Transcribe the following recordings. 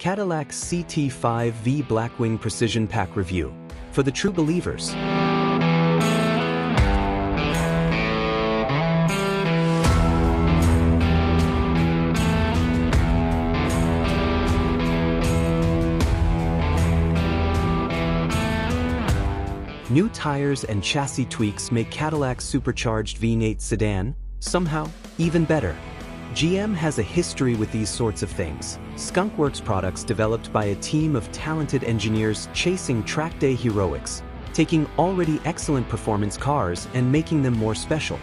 Cadillac CT5-V Blackwing Precision Pack Review. For the true believers. New tires and chassis tweaks make Cadillac's supercharged V8 sedan, somehow, even better. GM has a history with these sorts of things. Skunkworks products developed by a team of talented engineers chasing track day heroics, taking already excellent performance cars and making them more special.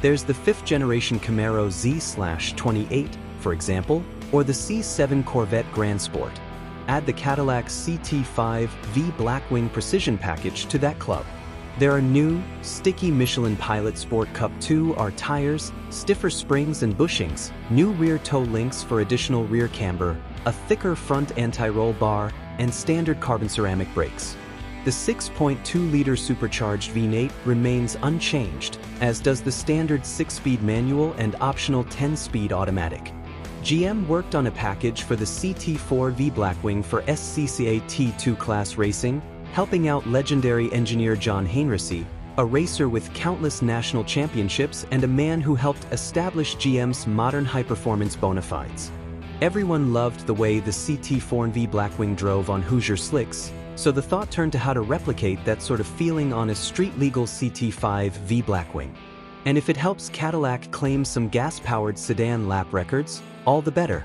There's the 5th generation Camaro Z/28, for example, or the C7 Corvette Grand Sport. Add the Cadillac CT5-V Blackwing Precision Package to that club. There are new, sticky Michelin Pilot Sport Cup 2R tires, stiffer springs and bushings, new rear toe links for additional rear camber, a thicker front anti-roll bar, and standard carbon ceramic brakes. The 6.2-liter supercharged V8 remains unchanged, as does the standard 6-speed manual and optional 10-speed automatic. GM worked on a package for the CT4-V Blackwing for SCCA T2 class racing, helping out legendary engineer John Heinrichsey, a racer with countless national championships and a man who helped establish GM's modern high-performance bona fides. Everyone loved the way the CT4-V Blackwing drove on Hoosier slicks, so the thought turned to how to replicate that sort of feeling on a street-legal CT5-V Blackwing. And if it helps Cadillac claim some gas-powered sedan lap records, all the better.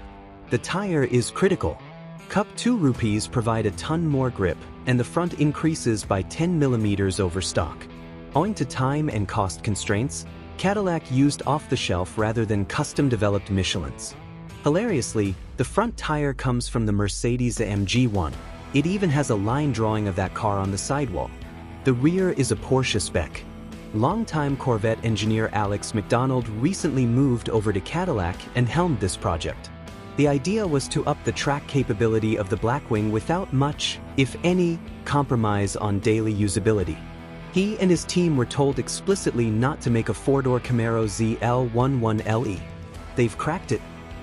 The tire is critical. Cup 2 rupees provide a ton more grip, and the front increases by 10 mm over stock. Owing to time and cost constraints, Cadillac used off-the-shelf rather than custom-developed Michelins. Hilariously, the front tire comes from the Mercedes-AMG one. It even has a line drawing of that car on the sidewall. The rear is a Porsche spec. Longtime Corvette engineer Alex McDonald recently moved over to Cadillac and helmed this project. The idea was to up the track capability of the Blackwing without much, if any, compromise on daily usability. He and his team were told explicitly not to make a 4-door Camaro ZL11LE. They've cracked it.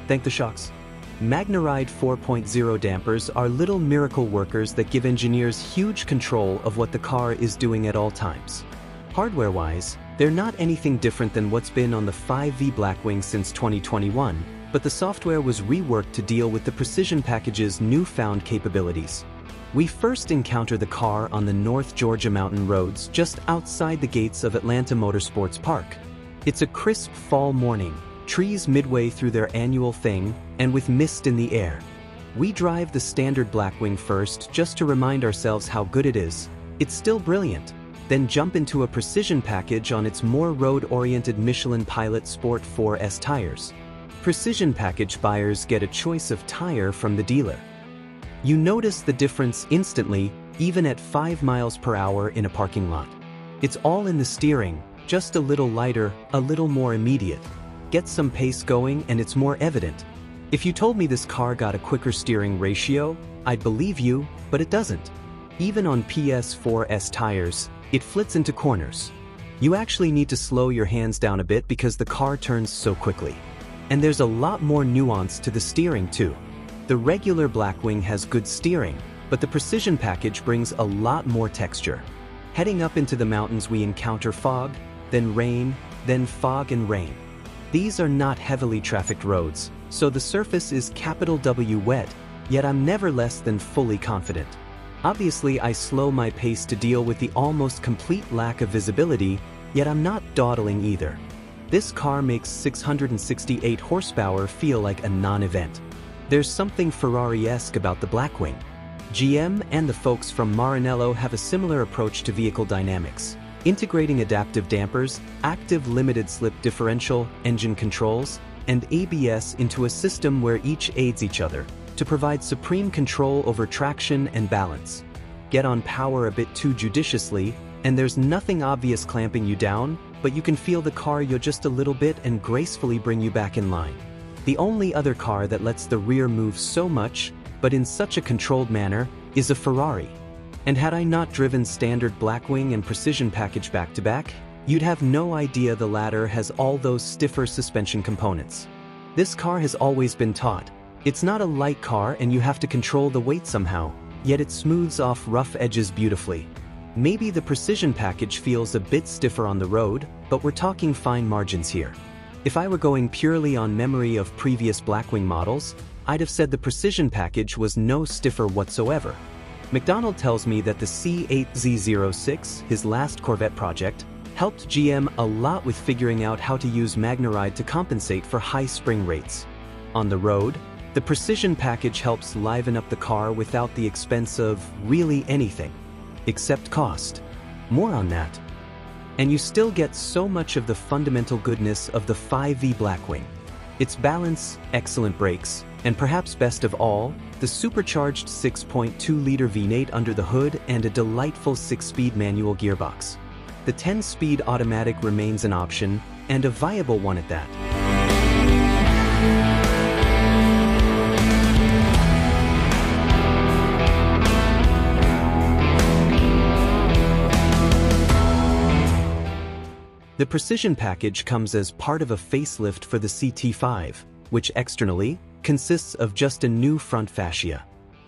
Thank the shocks. MagnaRide 4.0 dampers are little miracle workers that give engineers huge control of what the car is doing at all times. Hardware-wise, they're not anything different than what's been on the 5V Blackwing since 2021, but the software was reworked to deal with the Precision Package's newfound capabilities. We first encounter the car on the North Georgia mountain roads just outside the gates of Atlanta Motorsports Park. It's a crisp fall morning, trees midway through their annual thing, and with mist in the air. We drive the standard Blackwing first just to remind ourselves how good it is. It's still brilliant. Then jump into a Precision Package on its more road-oriented Michelin Pilot Sport 4S tires. Precision Package buyers get a choice of tire from the dealer. You notice the difference instantly, even at 5 miles per hour in a parking lot. It's all in the steering, just a little lighter, a little more immediate. Get some pace going and it's more evident. If you told me this car got a quicker steering ratio, I'd believe you, but it doesn't. Even on PS4S tires, it flits into corners. You actually need to slow your hands down a bit because the car turns so quickly. And there's a lot more nuance to the steering too. The regular Blackwing has good steering, but the Precision Package brings a lot more texture. Heading up into the mountains we encounter fog, then rain, then fog and rain. These are not heavily trafficked roads, so the surface is capital W wet, yet I'm never less than fully confident. Obviously, I slow my pace to deal with the almost complete lack of visibility, yet I'm not dawdling either. This car makes 668 horsepower feel like a non-event. There's something Ferrari-esque about the Blackwing. GM and the folks from Maranello have a similar approach to vehicle dynamics, integrating adaptive dampers, active limited slip differential, engine controls, and ABS into a system where each aids each other to provide supreme control over traction and balance. Get on power a bit too judiciously, and there's nothing obvious clamping you down, but you can feel the car yaw just a little bit and gracefully bring you back in line. The only other car that lets the rear move so much, but in such a controlled manner, is a Ferrari. And had I not driven standard Blackwing and Precision Package back-to-back, you'd have no idea the latter has all those stiffer suspension components. This car has always been taught, It's not a light car and you have to control the weight somehow, yet it smooths off rough edges beautifully. Maybe the precision package feels a bit stiffer on the road, but we're talking fine margins here. If I were going purely on memory of previous Blackwing models, I'd have said the precision package was no stiffer whatsoever. McDonald tells me that the C8Z06, his last Corvette project, helped GM a lot with figuring out how to use MagneRide to compensate for high spring rates. On the road, the precision package helps liven up the car without the expense of really anything, except cost. More on that. And you still get so much of the fundamental goodness of the 5V Blackwing. Its balance, excellent brakes, and perhaps best of all, the supercharged 6.2-liter V8 under the hood and a delightful 6-speed manual gearbox. The 10-speed automatic remains an option, and a viable one at that. The precision package comes as part of a facelift for the CT5, which externally consists of just a new front fascia.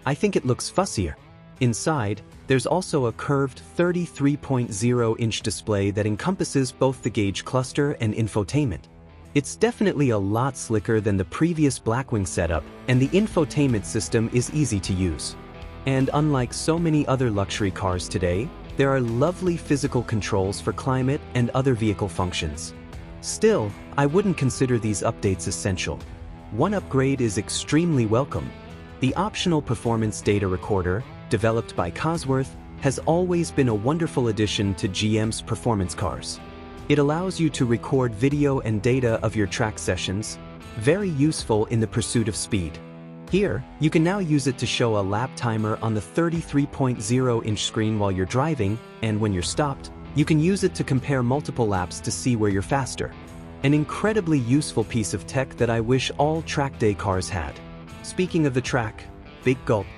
I think it looks fussier. Inside, there's also a curved 33.0-inch display that encompasses both the gauge cluster and infotainment. It's definitely a lot slicker than the previous Blackwing setup, and the infotainment system is easy to use. And unlike so many other luxury cars today, there are lovely physical controls for climate and other vehicle functions. Still, I wouldn't consider these updates essential. One upgrade is extremely welcome. The optional performance data recorder, developed by Cosworth, has always been a wonderful addition to GM's performance cars. It allows you to record video and data of your track sessions, very useful in the pursuit of speed. Here, you can now use it to show a lap timer on the 33.0-inch screen while you're driving, and when you're stopped, you can use it to compare multiple laps to see where you're faster. An incredibly useful piece of tech that I wish all track day cars had. Speaking of the track, big gulp.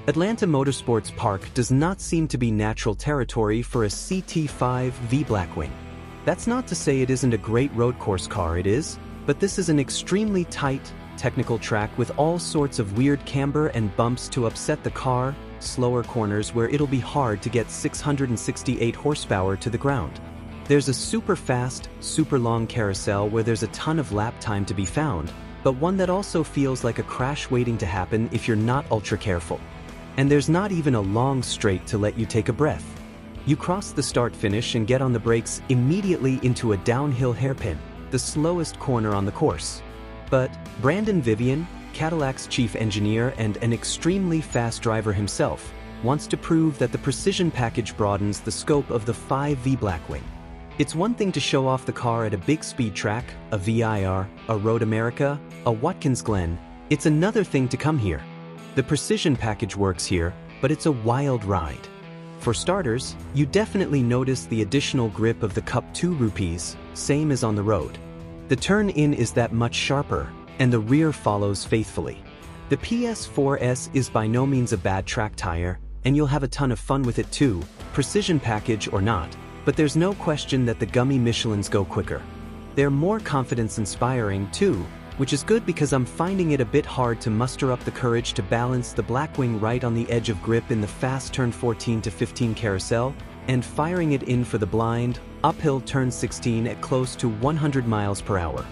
Atlanta Motorsports Park does not seem to be natural territory for a CT5-V Blackwing. That's not to say it isn't a great road course car, it is, but this is an extremely tight, technical track with all sorts of weird camber and bumps to upset the car, slower corners where it'll be hard to get 668 horsepower to the ground. There's a super fast, super long carousel where there's a ton of lap time to be found, but one that also feels like a crash waiting to happen if you're not ultra careful. And there's not even a long straight to let you take a breath. You cross the start-finish and get on the brakes immediately into a downhill hairpin, the slowest corner on the course. But Brandon Vivian, Cadillac's chief engineer and an extremely fast driver himself, wants to prove that the precision package broadens the scope of the 5V Blackwing. It's one thing to show off the car at a big speed track, a VIR, a Road America, a Watkins Glen. It's another thing to come here. The precision package works here, but it's a wild ride. For starters, you definitely notice the additional grip of the Cup 2 rupees, same as on the road. The turn-in is that much sharper, and the rear follows faithfully. The PS4S is by no means a bad track tire, and you'll have a ton of fun with it too, precision package or not, but there's no question that the gummy Michelins go quicker. They're more confidence-inspiring too, which is good because I'm finding it a bit hard to muster up the courage to balance the Blackwing right on the edge of grip in the fast turn 14 to 15 carousel, and firing it in for the blind, uphill turn 16 at close to 100 miles per hour.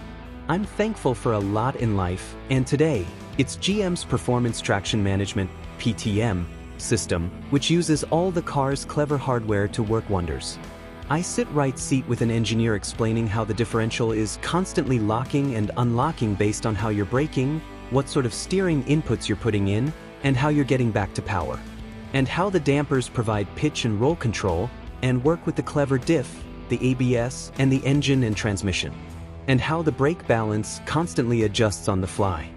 I'm thankful for a lot in life, and today, it's GM's Performance Traction Management, PTM, system, which uses all the car's clever hardware to work wonders. I sit right seat with an engineer explaining how the differential is constantly locking and unlocking based on how you're braking, what sort of steering inputs you're putting in, and how you're getting back to power. And how the dampers provide pitch and roll control, and work with the clever diff, the ABS, and the engine and transmission. And how the brake balance constantly adjusts on the fly.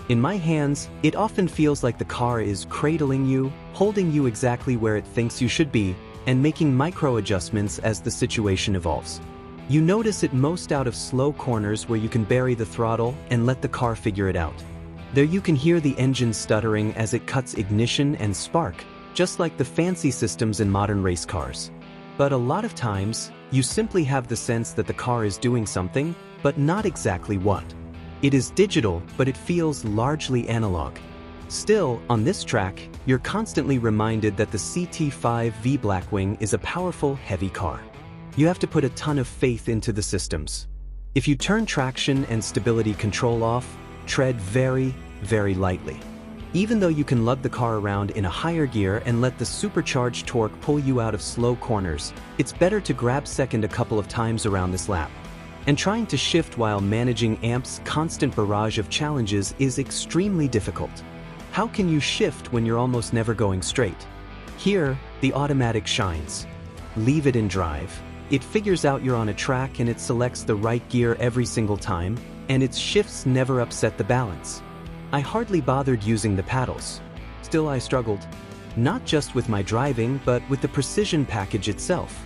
In my hands, it often feels like the car is cradling you, holding you exactly where it thinks you should be, and making micro adjustments as the situation evolves. You notice it most out of slow corners where you can bury the throttle and let the car figure it out. There you can hear the engine stuttering as it cuts ignition and spark, just like the fancy systems in modern race cars. But a lot of times, you simply have the sense that the car is doing something, but not exactly what. It is digital, but it feels largely analog. Still, on this track, you're constantly reminded that the CT5-V Blackwing is a powerful, heavy car. You have to put a ton of faith into the systems. If you turn traction and stability control off, tread very, very lightly. Even though you can lug the car around in a higher gear and let the supercharged torque pull you out of slow corners, it's better to grab second a couple of times around this lap. And trying to shift while managing AMP's constant barrage of challenges is extremely difficult. How can you shift when you're almost never going straight? Here, the automatic shines. Leave it in drive. It figures out you're on a track and it selects the right gear every single time, and its shifts never upset the balance. I hardly bothered using the paddles. Still, I struggled. Not just with my driving, but with the precision package itself.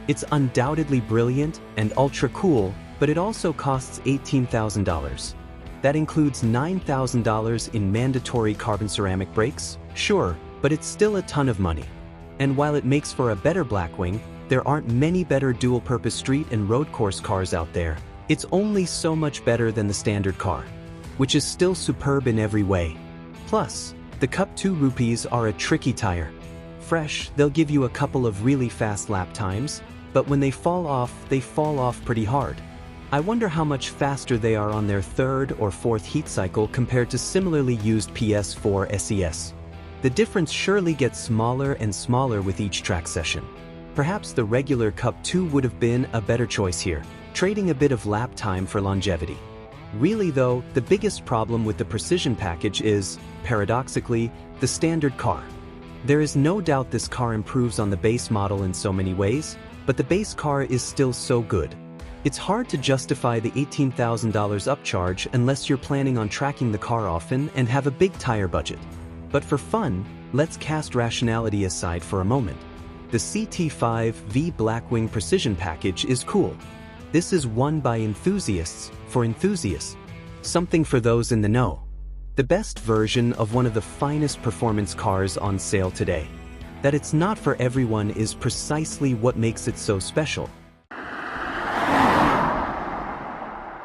It's undoubtedly brilliant and ultra cool, but it also costs $18,000. That includes $9,000 in mandatory carbon ceramic brakes, sure, but it's still a ton of money. And while it makes for a better Blackwing, there aren't many better dual-purpose street and road course cars out there. It's only so much better than the standard car, which is still superb in every way. Plus, the Cup 2 rupees are a tricky tire. Fresh, they'll give you a couple of really fast lap times, but when they fall off pretty hard. I wonder how much faster they are on their third or fourth heat cycle compared to similarly used PS4 SES. The difference surely gets smaller and smaller with each track session. Perhaps the regular Cup 2 would have been a better choice here, trading a bit of lap time for longevity. Really though, the biggest problem with the precision package is, paradoxically, the standard car. There is no doubt this car improves on the base model in so many ways, but the base car is still so good. It's hard to justify the $18,000 upcharge unless you're planning on tracking the car often and have a big tire budget. But for fun, let's cast rationality aside for a moment. The CT5-V Blackwing Precision Package is cool. This is one by enthusiasts, for enthusiasts. Something for those in the know. The best version of one of the finest performance cars on sale today. That it's not for everyone is precisely what makes it so special.